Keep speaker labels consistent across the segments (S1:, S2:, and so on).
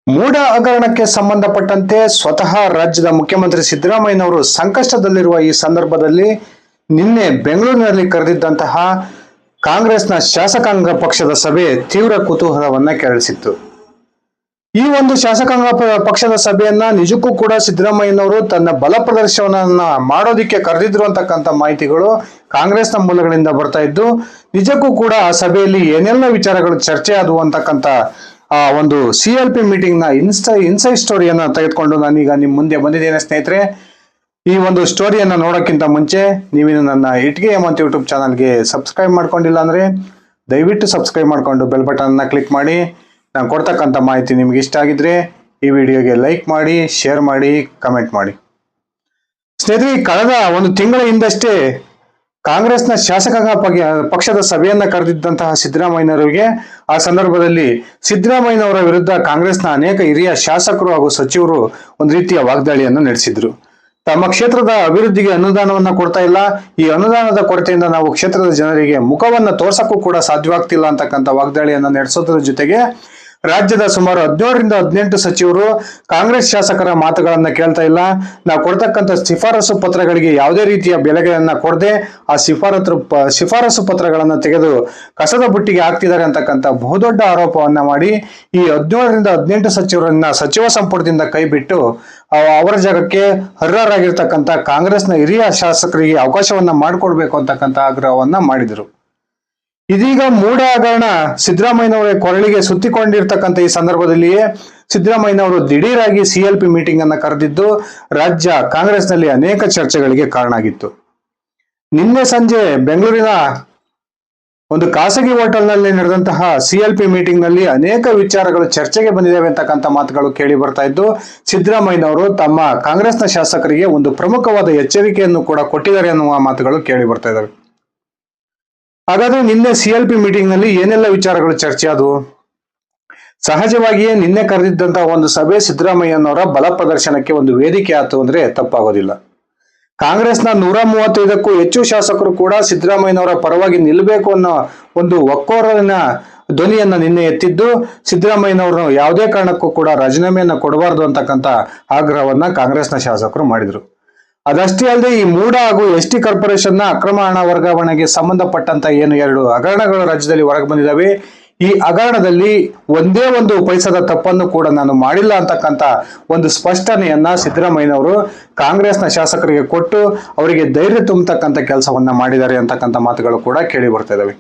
S1: ಮೂಡ ಹಗರಣಕ್ಕೆ ಸಂಬಂಧಪಟ್ಟಂತೆ ಸ್ವತಃ ರಾಜ್ಯದ ಮುಖ್ಯಮಂತ್ರಿ ಸಿದ್ದರಾಮಯ್ಯನವರು ಸಂಕಷ್ಟದಲ್ಲಿರುವ ಈ ಸಂದರ್ಭದಲ್ಲಿ ನಿನ್ನೆ ಬೆಂಗಳೂರಿನಲ್ಲಿ ಕರೆದಿದ್ದಂತಹ ಕಾಂಗ್ರೆಸ್ನ ಶಾಸಕಾಂಗ ಪಕ್ಷದ ಸಭೆ ತೀವ್ರ ಕುತೂಹಲವನ್ನ ಕೆರಳಿಸಿತ್ತು. ಈ ಒಂದು ಶಾಸಕಾಂಗ ಪಕ್ಷದ ಸಭೆಯನ್ನ ನಿಜಕ್ಕೂ ಕೂಡ ಸಿದ್ದರಾಮಯ್ಯನವರು ತನ್ನ ಬಲ ಪ್ರದರ್ಶನವನ್ನ ಮಾಡೋದಿಕ್ಕೆ ಕರೆದಿದ್ರು ಅಂತಕ್ಕಂಥ ಮಾಹಿತಿಗಳು ಕಾಂಗ್ರೆಸ್ನ ಮೂಲಗಳಿಂದ ಬರ್ತಾ ಇದ್ದು, ನಿಜಕ್ಕೂ ಕೂಡ ಆ ಸಭೆಯಲ್ಲಿ ಏನೆಲ್ಲ ವಿಚಾರಗಳು ಚರ್ಚೆ ಆದವು ಅಂತಕ್ಕಂಥ ಒಂದು CLP ಮೀಟಿಂಗ್ ನ ಇನ್ಸೈಡ್ ಸ್ಟೋರಿಯನ್ನ ತೆಗೆದುಕೊಂಡು ನಾನೀಗ ನಿಮ್ ಮುಂದೆ ಬಂದಿದ್ದೇನೆ ಸ್ನೇಹಿತರೆ. ಈ ಒಂದು ಸ್ಟೋರಿಯನ್ನ ನೋಡೋಕ್ಕಿಂತ ಮುಂಚೆ ನೀವಿನ್ನು ನನ್ನ ಇಟ್ಗೆ ಹೇಮಂತ್ ಯೂಟ್ಯೂಬ್ ಚಾನಲ್ಗೆ ಸಬ್ಸ್ಕ್ರೈಬ್ ಮಾಡ್ಕೊಂಡಿಲ್ಲ ಅಂದ್ರೆ ದಯವಿಟ್ಟು ಸಬ್ಸ್ಕ್ರೈಬ್ ಮಾಡ್ಕೊಂಡು ಬೆಲ್ ಬಟನ್ ಅನ್ನ ಕ್ಲಿಕ್ ಮಾಡಿ. ನಾನು ಕೊಡ್ತಕ್ಕಂಥ ಮಾಹಿತಿ ನಿಮ್ಗೆ ಇಷ್ಟ ಆಗಿದ್ರೆ ಈ ವಿಡಿಯೋಗೆ ಲೈಕ್ ಮಾಡಿ, ಶೇರ್ ಮಾಡಿ, ಕಮೆಂಟ್ ಮಾಡಿ. ಸ್ನೇಹಿತರೆ, ಕಳೆದ ಒಂದು ತಿಂಗಳ ಹಿಂದಷ್ಟೇ ಕಾಂಗ್ರೆಸ್ನ ಶಾಸಕಾಂಗ ಪಕ್ಷದ ಸಭೆಯನ್ನ ಕರೆದಿದ್ದಂತಹ ಸಿದ್ದರಾಮಯ್ಯನವರಿಗೆ ಆ ಸಂದರ್ಭದಲ್ಲಿ ಸಿದ್ದರಾಮಯ್ಯನವರ ವಿರುದ್ಧ ಕಾಂಗ್ರೆಸ್ನ ಅನೇಕ ಹಿರಿಯ ಶಾಸಕರು ಹಾಗೂ ಸಚಿವರು ಒಂದು ರೀತಿಯ ವಾಗ್ದಾಳಿಯನ್ನು ನಡೆಸಿದ್ರು. ತಮ್ಮ ಕ್ಷೇತ್ರದ ಅಭಿವೃದ್ಧಿಗೆ ಅನುದಾನವನ್ನ ಕೊಡ್ತಾ ಇಲ್ಲ, ಈ ಅನುದಾನದ ಕೊರತೆಯಿಂದ ನಾವು ಕ್ಷೇತ್ರದ ಜನರಿಗೆ ಮುಖವನ್ನ ತೋರ್ಸಕ್ಕೂ ಕೂಡ ಸಾಧ್ಯವಾಗ್ತಿಲ್ಲ ಅಂತಕ್ಕಂಥ ವಾಗ್ದಾಳಿಯನ್ನ ನಡೆಸೋದ್ರ ಜೊತೆಗೆ ರಾಜ್ಯದ ಸುಮಾರು 17ರಿಂದ 18 ಸಚಿವರು ಕಾಂಗ್ರೆಸ್ ಶಾಸಕರ ಮಾತುಗಳನ್ನ ಕೇಳ್ತಾ ಇಲ್ಲ, ನಾವು ಕೊಡ್ತಕ್ಕಂಥ ಶಿಫಾರಸು ಪತ್ರಗಳಿಗೆ ಯಾವುದೇ ರೀತಿಯ ಬೆಲೆಗಳನ್ನ ಕೊಡದೆ ಆ ಶಿಫಾರಸು ಪತ್ರಗಳನ್ನ ತೆಗೆದು ಕಸದ ಬುಟ್ಟಿಗೆ ಹಾಕ್ತಿದ್ದಾರೆ ಅಂತಕ್ಕಂಥ ಬಹುದೊಡ್ಡ ಆರೋಪವನ್ನ ಮಾಡಿ ಈ 17ರಿಂದ 18 ಸಚಿವರನ್ನ ಸಚಿವ ಸಂಪುಟದಿಂದ ಕೈ ಬಿಟ್ಟು ಅವರ ಜಾಗಕ್ಕೆ ಅರ್ಹರಾಗಿರ್ತಕ್ಕಂಥ ಕಾಂಗ್ರೆಸ್ನ ಹಿರಿಯ ಶಾಸಕರಿಗೆ ಅವಕಾಶವನ್ನ ಮಾಡಿಕೊಡ್ಬೇಕು ಅಂತಕ್ಕಂಥ ಆಗ್ರಹವನ್ನ ಮಾಡಿದರು. ಇದೀಗ ಮೂಡ ಹಗರಣ ಸಿದ್ದರಾಮಯ್ಯನವರ ಕೊರಳಿಗೆ ಸುತ್ತಿಕೊಂಡಿರ್ತಕ್ಕಂಥ ಈ ಸಂದರ್ಭದಲ್ಲಿಯೇ ಸಿದ್ದರಾಮಯ್ಯನವರು ದಿಢೀರಾಗಿ CLP ಮೀಟಿಂಗ್ ಅನ್ನ ಕರೆದಿದ್ದು ರಾಜ್ಯ ಕಾಂಗ್ರೆಸ್ನಲ್ಲಿ ಅನೇಕ ಚರ್ಚೆಗಳಿಗೆ ಕಾರಣ ಆಗಿತ್ತು. ನಿನ್ನೆ ಸಂಜೆ ಬೆಂಗಳೂರಿನ ಒಂದು ಖಾಸಗಿ ಹೋಟೆಲ್ನಲ್ಲಿ ನಡೆದಂತಹ CLP ಮೀಟಿಂಗ್ ನಲ್ಲಿ ಅನೇಕ ವಿಚಾರಗಳು ಚರ್ಚೆಗೆ ಬಂದಿದ್ದಾವೆ ಅಂತಕ್ಕಂಥ ಮಾತುಗಳು ಕೇಳಿ ಬರ್ತಾ ಇದ್ದು, ಸಿದ್ದರಾಮಯ್ಯನವರು ತಮ್ಮ ಕಾಂಗ್ರೆಸ್ನ ಶಾಸಕರಿಗೆ ಒಂದು ಪ್ರಮುಖವಾದ ಎಚ್ಚರಿಕೆಯನ್ನು ಕೂಡ ಕೊಟ್ಟಿದ್ದಾರೆ ಅನ್ನುವ ಮಾತುಗಳು ಕೇಳಿ ಬರ್ತಾ ಇದ್ದಾವೆ. ಹಾಗಾದ್ರೆ ನಿನ್ನೆ CLP ಮೀಟಿಂಗ್ ನಲ್ಲಿ ಏನೆಲ್ಲ ವಿಚಾರಗಳು ಚರ್ಚೆ ಆದವು? ಸಹಜವಾಗಿಯೇ ನಿನ್ನೆ ಕರೆದಿದ್ದಂತಹ ಒಂದು ಸಭೆ ಸಿದ್ದರಾಮಯ್ಯನವರ ಬಲ ಪ್ರದರ್ಶನಕ್ಕೆ ಒಂದು ವೇದಿಕೆ ಆಯ್ತು ಅಂದ್ರೆ ತಪ್ಪಾಗೋದಿಲ್ಲ. ಕಾಂಗ್ರೆಸ್ನ 135ಕ್ಕೂ ಹೆಚ್ಚು ಶಾಸಕರು ಕೂಡ ಸಿದ್ದರಾಮಯ್ಯನವರ ಪರವಾಗಿ ನಿಲ್ಲಬೇಕು ಅನ್ನೋ ಒಂದು ಒಕ್ಕೊರಲಿನ ಧ್ವನಿಯನ್ನ ನಿನ್ನೆ ಎತ್ತಿದ್ದು, ಸಿದ್ದರಾಮಯ್ಯನವರು ಯಾವುದೇ ಕಾರಣಕ್ಕೂ ಕೂಡ ರಾಜೀನಾಮೆಯನ್ನ ಕೊಡಬಾರದು ಅಂತಕ್ಕಂಥ ಆಗ್ರಹವನ್ನ ಕಾಂಗ್ರೆಸ್ನ ಶಾಸಕರು ಮಾಡಿದ್ರು. ಅದಷ್ಟೇ ಅಲ್ಲದೆ ಈ ಮೂಡ ಹಾಗೂ ST ಕಾರ್ಪೊರೇಷನ್ ನ ಅಕ್ರಮ ಹಣ ವರ್ಗಾವಣೆಗೆ ಸಂಬಂಧಪಟ್ಟಂತ ಏನು 2 ಹಗರಣಗಳು ರಾಜ್ಯದಲ್ಲಿ ಹೊರಗೆ ಬಂದಿದ್ದಾವೆ, ಈ ಹಗರಣದಲ್ಲಿ ಒಂದೇ ಒಂದು ಪೈಸದ ತಪ್ಪನ್ನು ಕೂಡ ನಾನು ಮಾಡಿಲ್ಲ ಅಂತಕ್ಕಂಥ ಒಂದು ಸ್ಪಷ್ಟನೆಯನ್ನ ಸಿದ್ದರಾಮಯ್ಯನವರು ಕಾಂಗ್ರೆಸ್ನ ಶಾಸಕರಿಗೆ ಕೊಟ್ಟು ಅವರಿಗೆ ಧೈರ್ಯ ತುಂಬತಕ್ಕಂಥ ಕೆಲಸವನ್ನ ಮಾಡಿದ್ದಾರೆ ಅಂತಕ್ಕಂಥ ಮಾತುಗಳು ಕೂಡ ಕೇಳಿ ಬರ್ತಾ ಇದಾವೆ.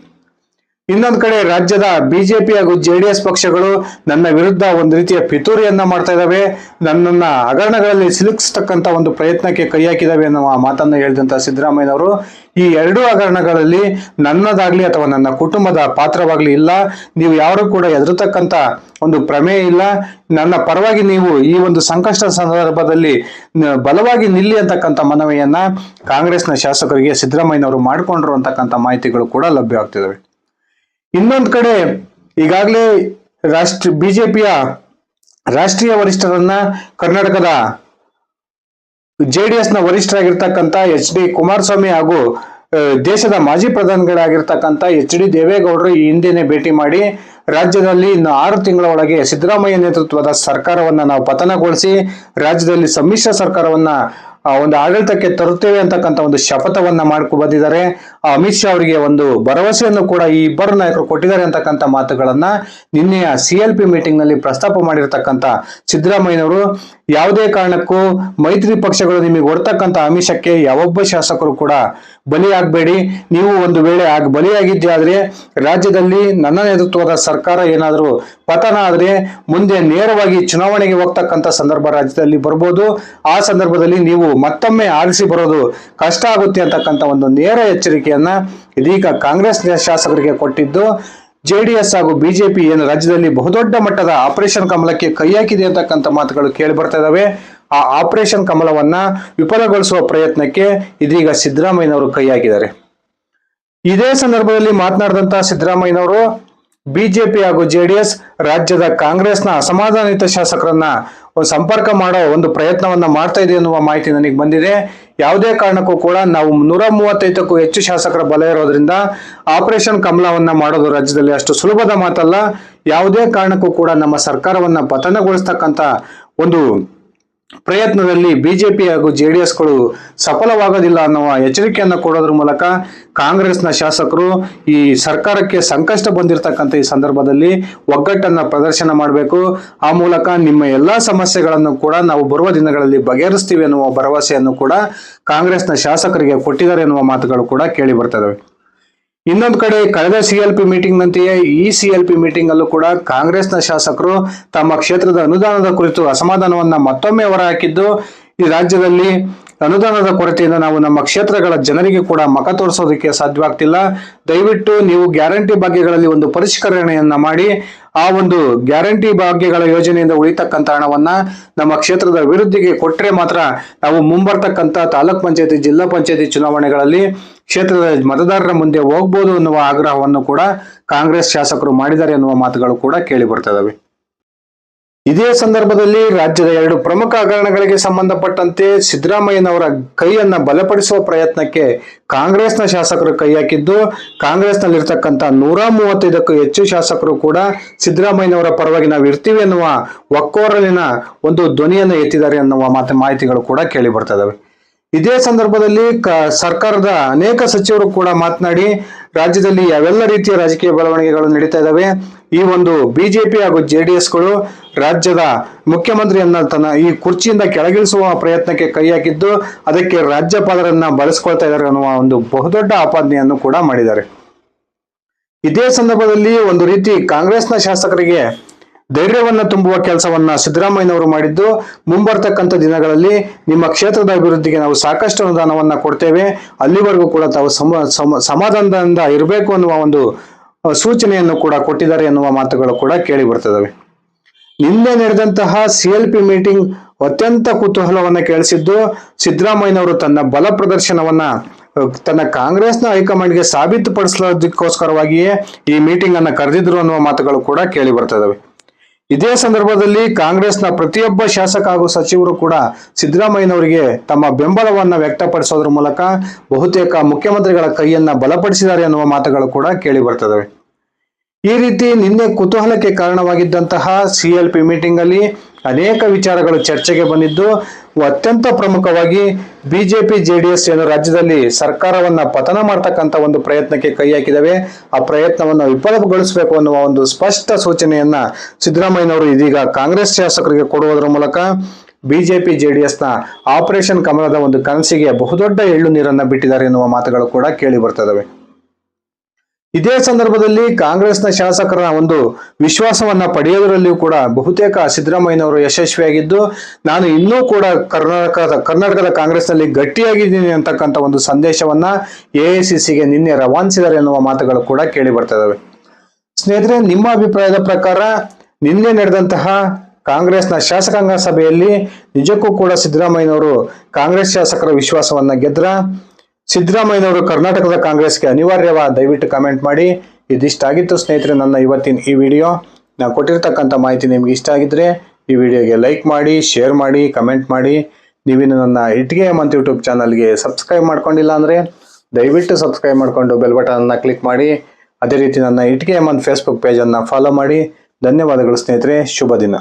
S1: ಇನ್ನೊಂದು ಕಡೆ ರಾಜ್ಯದ BJP ಹಾಗೂ JDS ಪಕ್ಷಗಳು ನನ್ನ ವಿರುದ್ಧ ಒಂದು ರೀತಿಯ ಪಿತೂರಿಯನ್ನ ಮಾಡ್ತಾ ಇದ್ದಾವೆ, ನನ್ನನ್ನ ಹಗರಣಗಳಲ್ಲಿ ಸಿಲುಕಿಸ್ತಕ್ಕಂಥ ಒಂದು ಪ್ರಯತ್ನಕ್ಕೆ ಕೈ ಹಾಕಿದಾವೆ ಅನ್ನುವ ಮಾತನ್ನ ಹೇಳಿದಂತ ಸಿದ್ದರಾಮಯ್ಯನವರು ಈ 2 ಹಗರಣಗಳಲ್ಲಿ ನನ್ನದಾಗ್ಲಿ ಅಥವಾ ನನ್ನ ಕುಟುಂಬದ ಪಾತ್ರವಾಗ್ಲಿ ಇಲ್ಲ, ನೀವು ಯಾರು ಕೂಡ ಹೆದರತಕ್ಕಂಥ ಒಂದು ಪ್ರಮೇಯ ಇಲ್ಲ, ನನ್ನ ಪರವಾಗಿ ನೀವು ಈ ಒಂದು ಸಂಕಷ್ಟ ಸಂದರ್ಭದಲ್ಲಿ ಬಲವಾಗಿ ನಿಲ್ಲಿ ಅಂತಕ್ಕಂಥ ಮನವಿಯನ್ನ ಕಾಂಗ್ರೆಸ್ನ ಶಾಸಕರಿಗೆ ಸಿದ್ದರಾಮಯ್ಯನವರು ಮಾಡಿಕೊಂಡ್ರು ಅಂತಕ್ಕಂಥ ಮಾಹಿತಿಗಳು ಕೂಡ ಲಭ್ಯವಾಗ್ತಿದ್ದಾವೆ. ಇನ್ನೊಂದು ಕಡೆ ಈಗಾಗಲೇ BJPಯ ರಾಷ್ಟ್ರೀಯ ವರಿಷ್ಠರನ್ನ ಕರ್ನಾಟಕದ JDS ನ ವರಿಷ್ಠರಾಗಿರ್ತಕ್ಕಂಥ HD ಕುಮಾರಸ್ವಾಮಿ ಹಾಗೂ ದೇಶದ ಮಾಜಿ ಪ್ರಧಾನಿಗಳಾಗಿರ್ತಕ್ಕಂಥ HD ದೇವೇಗೌಡರು ಈ ಹಿಂದೆನೆ ಭೇಟಿ ಮಾಡಿ ರಾಜ್ಯದಲ್ಲಿ ಇನ್ನು 6 ತಿಂಗಳ ಒಳಗೆ ಸಿದ್ದರಾಮಯ್ಯ ನೇತೃತ್ವದ ಸರ್ಕಾರವನ್ನ ನಾವು ಪತನಗೊಳಿಸಿ ರಾಜ್ಯದಲ್ಲಿ ಸಮ್ಮಿಶ್ರ ಸರ್ಕಾರವನ್ನ ಒಂದು ಆಡಳಿತಕ್ಕೆ ತರುತ್ತೇವೆ ಅಂತಕ್ಕಂಥ ಒಂದು ಶಪಥವನ್ನ ಮಾಡ್ಕೊ ಬಂದಿದ್ದಾರೆ. ಅಮಿತ್ ಶಾ ಅವರಿಗೆ ಒಂದು ಭರವಸೆಯನ್ನು ಕೂಡ ಈ ಇಬ್ಬರು ನಾಯಕರು ಕೊಟ್ಟಿದ್ದಾರೆ ಅಂತಕ್ಕಂಥ ಮಾತುಗಳನ್ನ ನಿನ್ನೆಯ CLP ಮೀಟಿಂಗ್ ನಲ್ಲಿ ಪ್ರಸ್ತಾಪ ಮಾಡಿರ್ತಕ್ಕಂಥ ಸಿದ್ದರಾಮಯ್ಯನವರು ಯಾವುದೇ ಕಾರಣಕ್ಕೂ ಮೈತ್ರಿ ಪಕ್ಷಗಳು ನಿಮಗೆ ಹೊರತಕ್ಕಂಥ ಆಮಿಷಕ್ಕೆ ಯಾವೊಬ್ಬ ಶಾಸಕರು ಕೂಡ ಬಲಿಯಾಗಬೇಡಿ, ನೀವು ಒಂದು ವೇಳೆ ಬಲಿಯಾಗಿದ್ದೆ ಆದ್ರೆ ರಾಜ್ಯದಲ್ಲಿ ನನ್ನ ನೇತೃತ್ವದ ಸರ್ಕಾರ ಏನಾದರೂ ಪತನ ಆದ್ರೆ ಮುಂದೆ ನೇರವಾಗಿ ಚುನಾವಣೆಗೆ ಹೋಗ್ತಕ್ಕಂಥ ಸಂದರ್ಭ ರಾಜ್ಯದಲ್ಲಿ ಬರ್ಬೋದು, ಆ ಸಂದರ್ಭದಲ್ಲಿ ನೀವು ಮತ್ತೊಮ್ಮೆ ಆರಿಸಿ ಬರೋದು ಕಷ್ಟ ಆಗುತ್ತೆ ಅಂತಕ್ಕಂಥ ಒಂದು ನೇರ ಎಚ್ಚರಿಕೆಯನ್ನ ಇದೀಗ ಕಾಂಗ್ರೆಸ್ ಶಾಸಕರಿಗೆ ಕೊಟ್ಟಿದ್ದು, JDS ಹಾಗೂ BJP ಏನು ರಾಜ್ಯದಲ್ಲಿ ಬಹುದೊಡ್ಡ ಮಟ್ಟದ ಆಪರೇಷನ್ ಕಮಲಕ್ಕೆ ಕೈ ಹಾಕಿದೆ ಅಂತಕ್ಕಂಥ ಮಾತುಗಳು ಕೇಳಿ ಬರ್ತಾ ಇದಾವೆ. ಆ ಆಪರೇಷನ್ ಕಮಲವನ್ನ ವಿಫಲಗೊಳಿಸುವ ಪ್ರಯತ್ನಕ್ಕೆ ಇದೀಗ ಸಿದ್ದರಾಮಯ್ಯನವರು ಕೈ ಹಾಕಿದ್ದಾರೆ. ಇದೇ ಸಂದರ್ಭದಲ್ಲಿ ಮಾತನಾಡಿದಂತಹ ಸಿದ್ದರಾಮಯ್ಯನವರು BJP ಹಾಗೂ JDS ರಾಜ್ಯದ ಕಾಂಗ್ರೆಸ್ನ ಅಸಮಾಧಾನಿತ ಶಾಸಕರನ್ನ ಸಂಪರ್ಕ ಮಾಡೋ ಒಂದು ಪ್ರಯತ್ನವನ್ನ ಮಾಡ್ತಾ ಇದೆ ಎನ್ನುವ ಮಾಹಿತಿ ನನಗೆ ಬಂದಿದೆ. ಯಾವುದೇ ಕಾರಣಕ್ಕೂ ಕೂಡ ನಾವು 135ಕ್ಕೂ ಹೆಚ್ಚು ಶಾಸಕರ ಬಲ ಇರೋದ್ರಿಂದ ಆಪರೇಷನ್ ಕಮಲವನ್ನ ಮಾಡೋದು ರಾಜ್ಯದಲ್ಲಿ ಅಷ್ಟು ಸುಲಭದ ಮಾತಲ್ಲ. ಯಾವುದೇ ಕಾರಣಕ್ಕೂ ಕೂಡ ನಮ್ಮ ಸರ್ಕಾರವನ್ನ ಪತನಗೊಳಿಸ್ತಕ್ಕಂಥ ಒಂದು ಪ್ರಯತ್ನದಲ್ಲಿ ಬಿಜೆಪಿ ಹಾಗೂ ಜೆಡಿಎಸ್ಗಳು ಸಫಲವಾಗೋದಿಲ್ಲ ಅನ್ನುವ ಎಚ್ಚರಿಕೆಯನ್ನು ಕೊಡೋದ್ರ ಮೂಲಕ ಕಾಂಗ್ರೆಸ್ನ ಶಾಸಕರು ಈ ಸರ್ಕಾರಕ್ಕೆ ಸಂಕಷ್ಟ ಬಂದಿರತಕ್ಕಂಥ ಈ ಸಂದರ್ಭದಲ್ಲಿ ಒಗ್ಗಟ್ಟನ್ನ ಪ್ರದರ್ಶನ ಮಾಡಬೇಕು. ಆ ಮೂಲಕ ನಿಮ್ಮ ಎಲ್ಲಾ ಸಮಸ್ಯೆಗಳನ್ನು ಕೂಡ ನಾವು ಬರುವ ದಿನಗಳಲ್ಲಿ ಬಗೆಹರಿಸ್ತೀವಿ ಅನ್ನುವ ಭರವಸೆಯನ್ನು ಕೂಡ ಕಾಂಗ್ರೆಸ್ನ ಶಾಸಕರಿಗೆ ಕೊಟ್ಟಿದ್ದಾರೆ ಎನ್ನುವ ಮಾತುಗಳು ಕೂಡ ಕೇಳಿ ಬರ್ತವೆ. ಇನ್ನೊಂದು ಕಡೆ ಕಳೆದ CLP ಮೀಟಿಂಗ್ ನಂತೆಯೇ ಈ CLP ಮೀಟಿಂಗ್ ಅಲ್ಲೂ ಕೂಡ ಕಾಂಗ್ರೆಸ್ನ ಶಾಸಕರು ತಮ್ಮ ಕ್ಷೇತ್ರದ ಅನುದಾನದ ಕುರಿತು ಅಸಮಾಧಾನವನ್ನ ಮತ್ತೊಮ್ಮೆ ಹೊರಹಾಕಿದ್ದು, ಈ ರಾಜ್ಯದಲ್ಲಿ ಅನುದಾನದ ಕೊರತೆಯಿಂದ ನಾವು ನಮ್ಮ ಕ್ಷೇತ್ರಗಳ ಜನರಿಗೆ ಕೂಡ ಮಕ ತೋರಿಸೋದಕ್ಕೆ ಸಾಧ್ಯವಾಗ್ತಿಲ್ಲ. ದಯವಿಟ್ಟು ನೀವು ಗ್ಯಾರಂಟಿ ಭಾಗ್ಯಗಳಲ್ಲಿ ಒಂದು ಪರಿಷ್ಕರಣೆಯನ್ನ ಮಾಡಿ ಆ ಒಂದು ಗ್ಯಾರಂಟಿ ಭಾಗ್ಯಗಳ ಯೋಜನೆಯಿಂದ ಉಳಿತಕ್ಕಂಥ ಹಣವನ್ನ ನಮ್ಮ ಕ್ಷೇತ್ರದ ಅಭಿವೃದ್ಧಿಗೆ ಕೊಟ್ಟರೆ ಮಾತ್ರ ನಾವು ಮುಂಬರ್ತಕ್ಕಂಥ ತಾಲೂಕ್ ಪಂಚಾಯತಿ ಜಿಲ್ಲಾ ಪಂಚಾಯತಿ ಚುನಾವಣೆಗಳಲ್ಲಿ ಕ್ಷೇತ್ರದ ಮತದಾರರ ಮುಂದೆ ಹೋಗ್ಬೋದು ಅನ್ನುವ ಆಗ್ರಹವನ್ನು ಕೂಡ ಕಾಂಗ್ರೆಸ್ ಶಾಸಕರು ಮಾಡಿದ್ದಾರೆ ಎನ್ನುವ ಮಾತುಗಳು ಕೂಡ ಕೇಳಿ ಬರ್ತದವೆ. ಇದೇ ಸಂದರ್ಭದಲ್ಲಿ ರಾಜ್ಯದ 2 ಪ್ರಮುಖ ಹಗರಣಗಳಿಗೆ ಸಂಬಂಧಪಟ್ಟಂತೆ ಸಿದ್ದರಾಮಯ್ಯನವರ ಕೈಯನ್ನ ಬಲಪಡಿಸುವ ಪ್ರಯತ್ನಕ್ಕೆ ಕಾಂಗ್ರೆಸ್ನ ಶಾಸಕರು ಕೈ ಹಾಕಿದ್ದು, ಕಾಂಗ್ರೆಸ್ನಲ್ಲಿರ್ತಕ್ಕಂಥ 135ಕ್ಕೂ ಹೆಚ್ಚು ಶಾಸಕರು ಕೂಡ ಸಿದ್ದರಾಮಯ್ಯನವರ ಪರವಾಗಿ ನಾವು ಇರ್ತೀವಿ ಎನ್ನುವ ಒಕ್ಕೊರಲಿನ ಒಂದು ಧ್ವನಿಯನ್ನು ಎತ್ತಿದ್ದಾರೆ ಎನ್ನುವ ಮಾಹಿತಿಗಳು ಕೂಡ ಕೇಳಿ ಬರ್ತದವೆ. ಇದೇ ಸಂದರ್ಭದಲ್ಲಿ ಸರ್ಕಾರದ ಅನೇಕ ಸಚಿವರು ಕೂಡ ಮಾತನಾಡಿ ರಾಜ್ಯದಲ್ಲಿ ಯಾವೆಲ್ಲ ರೀತಿಯ ರಾಜಕೀಯ ಬೆಳವಣಿಗೆಗಳು ನಡೀತಾ ಇದ್ದಾವೆ, ಈ ಒಂದು ಬಿಜೆಪಿ ಹಾಗೂ ಜೆಡಿಎಸ್ಗಳು ರಾಜ್ಯದ ಮುಖ್ಯಮಂತ್ರಿಯನ್ನ ತನ್ನ ಈ ಕುರ್ಚಿಯಿಂದ ಕೆಳಗಿಳಿಸುವ ಪ್ರಯತ್ನಕ್ಕೆ ಕೈ ಹಾಕಿದ್ದು, ಅದಕ್ಕೆ ರಾಜ್ಯಪಾಲರನ್ನ ಬಳಸ್ಕೊಳ್ತಾ ಇದ್ದಾರೆ ಅನ್ನುವ ಒಂದು ಬಹುದೊಡ್ಡ ಆಪಾದನೆಯನ್ನು ಕೂಡ ಮಾಡಿದ್ದಾರೆ. ಇದೇ ಸಂದರ್ಭದಲ್ಲಿ ಒಂದು ರೀತಿ ಕಾಂಗ್ರೆಸ್ನ ಶಾಸಕರಿಗೆ ಧೈರ್ಯವನ್ನ ತುಂಬುವ ಕೆಲಸವನ್ನ ಸಿದ್ದರಾಮಯ್ಯನವರು ಮಾಡಿದ್ದು, ಮುಂಬರ್ತಕ್ಕಂಥ ದಿನಗಳಲ್ಲಿ ನಿಮ್ಮ ಕ್ಷೇತ್ರದ ಅಭಿವೃದ್ಧಿಗೆ ನಾವು ಸಾಕಷ್ಟು ಅನುದಾನವನ್ನ ಕೊಡ್ತೇವೆ, ಅಲ್ಲಿವರೆಗೂ ಕೂಡ ತಾವು ಸಮಾಧಾನದಿಂದ ಇರಬೇಕು ಅನ್ನುವ ಒಂದು ಸೂಚನೆಯನ್ನು ಕೂಡ ಕೊಟ್ಟಿದ್ದಾರೆ ಎನ್ನುವ ಮಾತುಗಳು ಕೂಡ ಕೇಳಿ ಬರ್ತದವೆ. ನಿನ್ನೆ ನಡೆದಂತಹ CLP ಮೀಟಿಂಗ್ ಅತ್ಯಂತ ಕುತೂಹಲವನ್ನ ಕೇಳಿಸಿದ್ದು, ಸಿದ್ದರಾಮಯ್ಯನವರು ತನ್ನ ಬಲ ಪ್ರದರ್ಶನವನ್ನ ತನ್ನ ಕಾಂಗ್ರೆಸ್ನ ಹೈಕಮಾಂಡ್ಗೆ ಸಾಬೀತುಪಡಿಸೋದಕ್ಕೋಸ್ಕರವಾಗಿಯೇ ಈ ಮೀಟಿಂಗ್ ಅನ್ನ ಕರೆದಿದ್ರು ಅನ್ನುವ ಮಾತುಗಳು ಕೂಡ ಕೇಳಿ ಬರ್ತದವೆ. ಇದೇ ಸಂದರ್ಭದಲ್ಲಿ ಕಾಂಗ್ರೆಸ್ನ ಪ್ರತಿಯೊಬ್ಬ ಶಾಸಕ ಹಾಗೂ ಸಚಿವರು ಕೂಡ ಸಿದ್ದರಾಮಯ್ಯನವರಿಗೆ ತಮ್ಮ ಬೆಂಬಲವನ್ನ ವ್ಯಕ್ತಪಡಿಸೋದ್ರ ಮೂಲಕ ಬಹುತೇಕ ಮುಖ್ಯಮಂತ್ರಿಗಳ ಕೈಯನ್ನ ಬಲಪಡಿಸಿದ್ದಾರೆ ಎನ್ನುವ ಮಾತುಗಳು ಕೂಡ ಕೇಳಿ ಬರ್ತದವೆ. ಈ ರೀತಿ ನಿನ್ನೆ ಕುತೂಹಲಕ್ಕೆ ಕಾರಣವಾಗಿದ್ದಂತಹ CLP ಮೀಟಿಂಗ್ ಅಲ್ಲಿ ಅನೇಕ ವಿಚಾರಗಳು ಚರ್ಚೆಗೆ ಬಂದಿದ್ದು, ಅತ್ಯಂತ ಪ್ರಮುಖವಾಗಿ ಬಿಜೆಪಿ ಜೆಡಿಎಸ್ ಏನು ರಾಜ್ಯದಲ್ಲಿ ಸರ್ಕಾರವನ್ನ ಪತನ ಮಾಡ್ತಕ್ಕಂಥ ಒಂದು ಪ್ರಯತ್ನಕ್ಕೆ ಕೈ ಹಾಕಿದವೆ, ಆ ಪ್ರಯತ್ನವನ್ನು ವಿಫಲಗೊಳಿಸಬೇಕು ಅನ್ನುವ ಒಂದು ಸ್ಪಷ್ಟ ಸೂಚನೆಯನ್ನ ಸಿದ್ದರಾಮಯ್ಯನವರು ಇದೀಗ ಕಾಂಗ್ರೆಸ್ ಶಾಸಕರಿಗೆ ಕೊಡುವುದರ ಮೂಲಕ ಬಿಜೆಪಿ ಜೆಡಿಎಸ್ನ ಆಪರೇಷನ್ ಕಮಲದ ಒಂದು ಕನಸಿಗೆ ಬಹುದೊಡ್ಡ ಎಳ್ಳು ನೀರನ್ನ ಬಿಟ್ಟಿದ್ದಾರೆ ಎನ್ನುವ ಮಾತುಗಳು ಕೂಡ ಕೇಳಿ ಬರ್ತದವೆ. ಇದೇ ಸಂದರ್ಭದಲ್ಲಿ ಕಾಂಗ್ರೆಸ್ನ ಶಾಸಕರ ಒಂದು ವಿಶ್ವಾಸವನ್ನ ಪಡೆಯೋದರಲ್ಲಿಯೂ ಕೂಡ ಬಹುತೇಕ ಸಿದ್ದರಾಮಯ್ಯನವರು ಯಶಸ್ವಿಯಾಗಿದ್ದು, ನಾನು ಇನ್ನೂ ಕೂಡ ಕರ್ನಾಟಕದ ಕಾಂಗ್ರೆಸ್ನಲ್ಲಿ ಗಟ್ಟಿಯಾಗಿದ್ದೀನಿ ಅಂತಕ್ಕಂಥ ಒಂದು ಸಂದೇಶವನ್ನ AICCಗೆ ನಿನ್ನೆ ರವಾನಿಸಿದ್ದಾರೆ ಎನ್ನುವ ಮಾತುಗಳು ಕೂಡ ಕೇಳಿ ಬರ್ತದವೆ. ಸ್ನೇಹಿತರೆ, ನಿಮ್ಮ ಅಭಿಪ್ರಾಯದ ಪ್ರಕಾರ ನಿನ್ನೆ ನಡೆದಂತಹ ಕಾಂಗ್ರೆಸ್ನ ಶಾಸಕಾಂಗ ಸಭೆಯಲ್ಲಿ ನಿಜಕ್ಕೂ ಕೂಡ ಸಿದ್ದರಾಮಯ್ಯನವರು ಕಾಂಗ್ರೆಸ್ ಶಾಸಕರ ವಿಶ್ವಾಸವನ್ನ ಗೆದ್ರ? ಸಿದ್ದರಾಮಯ್ಯನವರು ಕರ್ನಾಟಕದ ಕಾಂಗ್ರೆಸ್ಗೆ ಅನಿವಾರ್ಯವಾ? ದಯವಿಟ್ಟು ಕಮೆಂಟ್ ಮಾಡಿ. ಇದಿಷ್ಟಾಗಿತ್ತು ಸ್ನೇಹಿತರೆ ನನ್ನ ಇವತ್ತಿನ ಈ ವಿಡಿಯೋ. ನಾನು ಕೊಟ್ಟಿರ್ತಕ್ಕಂಥ ಮಾಹಿತಿ ನಿಮ್ಗೆ ಇಷ್ಟ ಆಗಿದ್ರೆ ಈ ವಿಡಿಯೋಗೆ ಲೈಕ್ ಮಾಡಿ, ಶೇರ್ ಮಾಡಿ, ಕಮೆಂಟ್ ಮಾಡಿ. ನೀವಿನ್ನು ನನ್ನ ಇಟ್ಗೆ ಹೇಮಂತ್ ಯೂಟ್ಯೂಬ್ ಚಾನಲ್ಗೆ ಸಬ್ಸ್ಕ್ರೈಬ್ ಮಾಡ್ಕೊಂಡಿಲ್ಲ ಅಂದರೆ ದಯವಿಟ್ಟು ಸಬ್ಸ್ಕ್ರೈಬ್ ಮಾಡಿಕೊಂಡು ಬೆಲ್ ಬಟನ್ನ ಕ್ಲಿಕ್ ಮಾಡಿ. ಅದೇ ರೀತಿ ನನ್ನ ಇಟ್ಗೆ ಹೇಮಂತ್ ಫೇಸ್ಬುಕ್ ಪೇಜನ್ನು ಫಾಲೋ ಮಾಡಿ. ಧನ್ಯವಾದಗಳು ಸ್ನೇಹಿತರೆ, ಶುಭ ದಿನ.